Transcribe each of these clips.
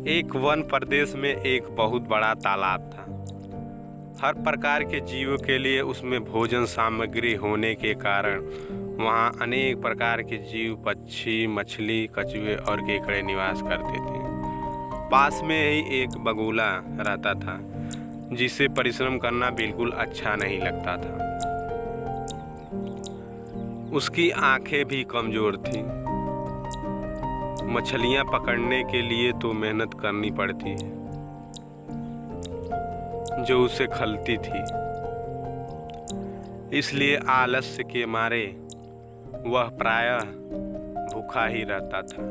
एक वन प्रदेश में एक बहुत बड़ा तालाब था। हर प्रकार के जीवों के लिए उसमें भोजन सामग्री होने के कारण वहाँ अनेक प्रकार के जीव, पक्षी, मछली, कछुए और केकड़े निवास करते थे। पास में ही एक बगुला रहता था जिसे परिश्रम करना बिल्कुल अच्छा नहीं लगता था। उसकी आंखें भी कमज़ोर थीं। मछलियाँ पकड़ने के लिए तो मेहनत करनी पड़ती है जो उसे खलती थी, इसलिए आलस्य के मारे वह प्रायः भूखा ही रहता था।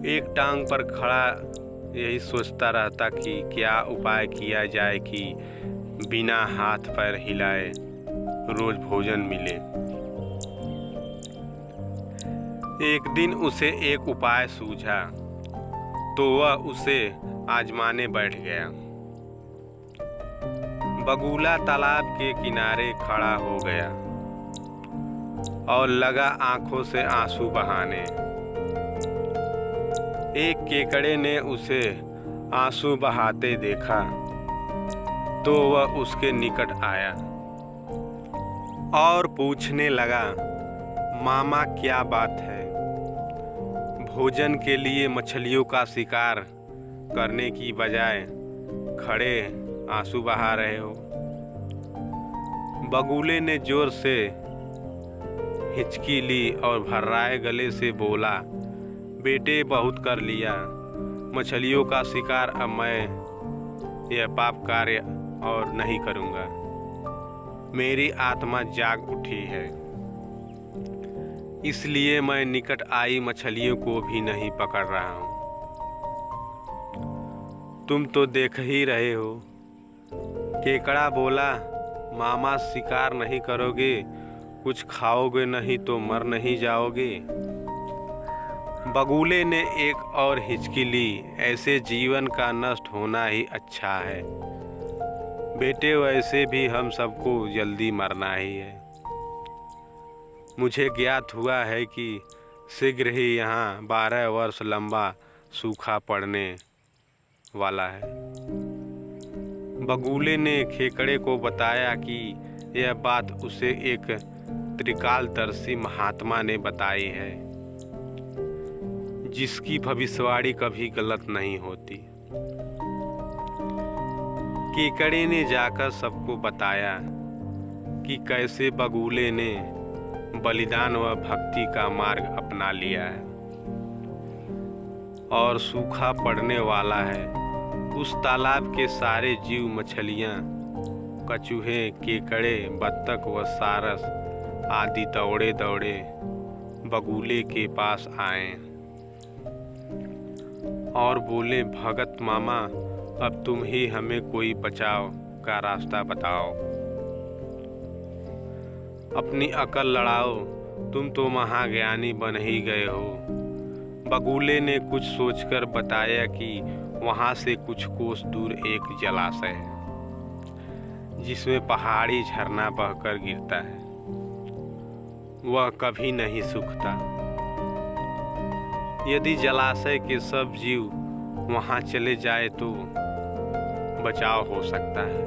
एक टांग पर खड़ा यही सोचता रहता कि क्या उपाय किया जाए कि बिना हाथ पैर हिलाए रोज भोजन मिले। एक दिन उसे एक उपाय सूझा तो वह उसे आजमाने बैठ गया। बगुला तालाब के किनारे खड़ा हो गया और लगा आंखों से आंसू बहाने। एक केकड़े ने उसे आंसू बहाते देखा तो वह उसके निकट आया और पूछने लगा, मामा क्या बात है? भोजन के लिए मछलियों का शिकार करने की बजाय खड़े आंसू बहा रहे हो। बगुले ने जोर से हिचकी ली और भर्राए गले से बोला, बेटे बहुत कर लिया। मछलियों का शिकार अब मैं यह पाप कार्य और नहीं करूँगा। मेरी आत्मा जाग उठी है, इसलिए मैं निकट आई मछलियों को भी नहीं पकड़ रहा हूँ। तुम तो देख ही रहे हो। केकड़ा बोला, मामा शिकार नहीं करोगे, कुछ खाओगे नहीं तो मर नहीं जाओगे। बगुले ने एक और हिचकी ली, ऐसे जीवन का नष्ट होना ही अच्छा है। बेटे वैसे भी हम सबको जल्दी मरना ही है। मुझे ज्ञात हुआ है कि शीघ्र ही यहाँ 12 वर्ष लंबा सूखा पड़ने वाला है। बगुले ने केकड़े को बताया कि यह बात उसे एक त्रिकालदर्शी महात्मा ने बताई है जिसकी भविष्यवाणी कभी गलत नहीं होती। केकड़े ने जाकर सबको बताया कि कैसे बगुले ने बलिदान व भक्ति का मार्ग अपना लिया है और सूखा पड़ने वाला है। उस तालाब के सारे जीव, मछलियाँ, कछुए, केकड़े, बत्तख व सारस आदि दौड़े दौड़े बगुले के पास आए और बोले, भगत मामा अब तुम ही हमें कोई बचाव का रास्ता बताओ। अपनी अकल लड़ाओ, तुम तो महाज्ञानी बन ही गए हो। बगुले ने कुछ सोचकर बताया कि वहाँ से कुछ कोस दूर एक जलाशय है जिसमें पहाड़ी झरना बहकर गिरता है। वह कभी नहीं सूखता। यदि जलाशय के सब जीव वहाँ चले जाए तो बचाव हो सकता है।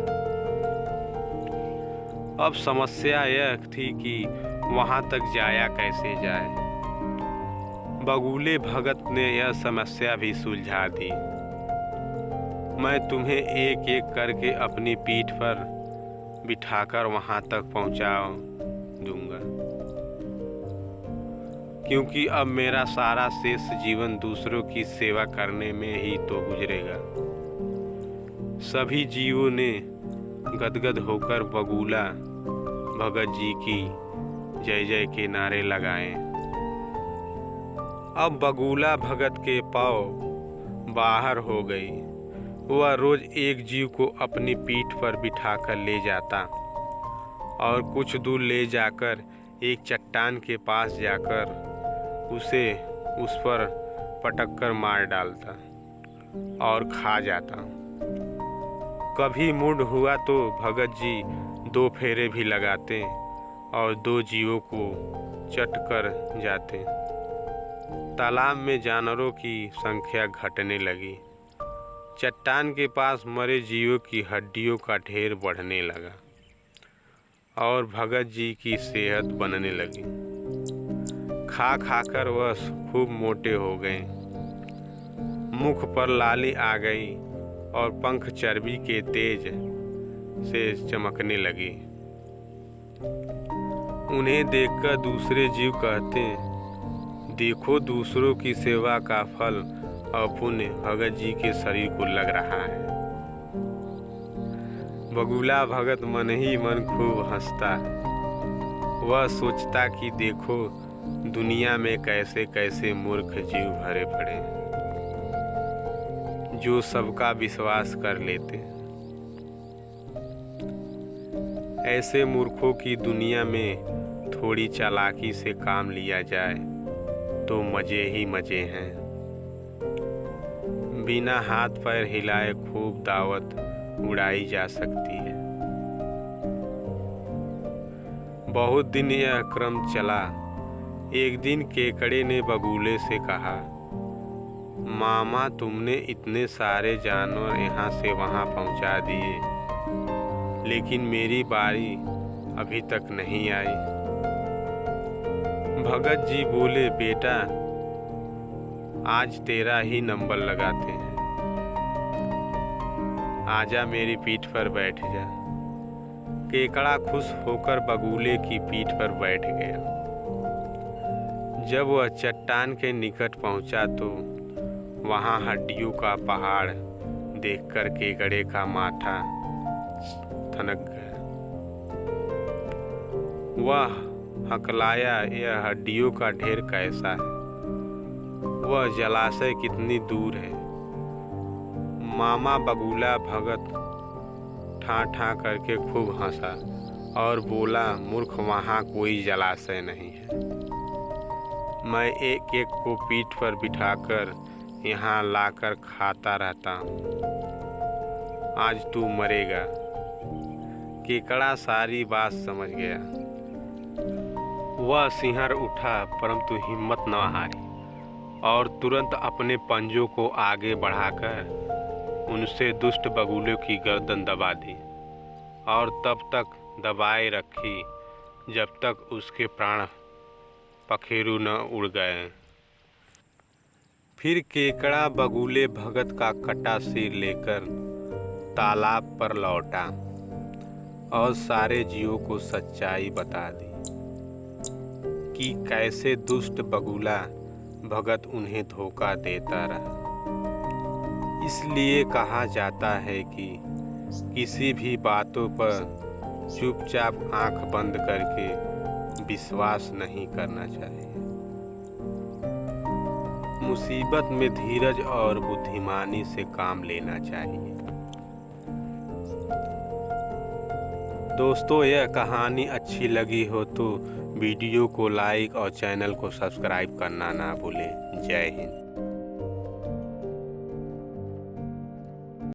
अब समस्या यह थी कि वहाँ तक जाया कैसे जाए। बगुले भगत ने यह समस्या भी सुलझा दी। मैं तुम्हें एक एक करके अपनी पीठ पर बिठाकर वहाँ तक पहुँचा दूंगा, क्योंकि अब मेरा सारा शेष जीवन दूसरों की सेवा करने में ही तो गुजरेगा। सभी जीवों ने गदगद होकर बगुला भगत जी की जय जय के नारे लगाए। अब बगुला भगत के पाँव बाहर हो गई। वह रोज एक जीव को अपनी पीठ पर बिठाकर ले जाता और कुछ दूर ले जाकर एक चट्टान के पास जाकर उसे उस पर पटक कर मार डालता और खा जाता। कभी मूड हुआ तो भगत जी 2 फेरे भी लगाते और 2 जीवों को चट कर जाते। तालाब में जानवरों की संख्या घटने लगी। चट्टान के पास मरे जीवों की हड्डियों का ढेर बढ़ने लगा और भगत जी की सेहत बनने लगी। खा खाकर वह खूब मोटे हो गए। मुख पर लाली आ गई और पंख चर्बी के तेज से चमकने लगी। उन्हें देखकर दूसरे जीव कहते, देखो दूसरों की सेवा का फल और पुण्य भगत जी के शरीर को लग रहा है। बगुला भगत मन ही मन खूब हंसता। वह सोचता कि देखो दुनिया में कैसे कैसे मूर्ख जीव भरे पड़े जो सबका विश्वास कर लेते। ऐसे मूर्खों की दुनिया में थोड़ी चालाकी से काम लिया जाए तो मज़े ही मज़े हैं। बिना हाथ पैर हिलाए खूब दावत उड़ाई जा सकती है। बहुत दिन यह क्रम चला। एक दिन केकड़े ने बगुले से कहा, मामा तुमने इतने सारे जानवर यहाँ से वहाँ पहुँचा दिए, लेकिन मेरी बारी अभी तक नहीं आई। भगत जी बोले, बेटा आज तेरा ही नंबर लगाते हैं, आजा मेरी पीठ पर बैठ जा। केकड़ा खुश होकर बगुले की पीठ पर बैठ गया। जब वह चट्टान के निकट पहुंचा तो वहां हड्डियों का पहाड़ देखकर केकड़े का माथा ठनक गया। वह हकलाया, यह हड्डियों का ढेर कैसा है? वह जलाशय कितनी दूर है? मामा बगुला भगत ठां ठां करके खूब हंसा और बोला, मूर्ख वहाँ कोई जलाशय नहीं है। मैं एक एक को पीठ पर बिठाकर यहाँ लाकर खाता रहता हूँ। आज तू मरेगा। केकड़ा सारी बात समझ गया। वह सिंहर उठा परंतु हिम्मत न हारी और तुरंत अपने पंजों को आगे बढ़ाकर उनसे दुष्ट बगुले की गर्दन दबा दी और तब तक दबाए रखी जब तक उसके प्राण पखेरु न उड़ गए। फिर केकड़ा बगुले भगत का कटा सिर लेकर तालाब पर लौटा और सारे जीवों को सच्चाई बता दी कि कैसे दुष्ट बगुला भगत उन्हें धोखा देता रहा। इसलिए कहा जाता है कि किसी भी बातों पर चुपचाप आंख बंद करके विश्वास नहीं करना चाहिए। मुसीबत में धीरज और बुद्धिमानी से काम लेना चाहिए। दोस्तों, यह कहानी अच्छी लगी हो तो वीडियो को लाइक और चैनल को सब्सक्राइब करना ना भूलें। जय हिंद।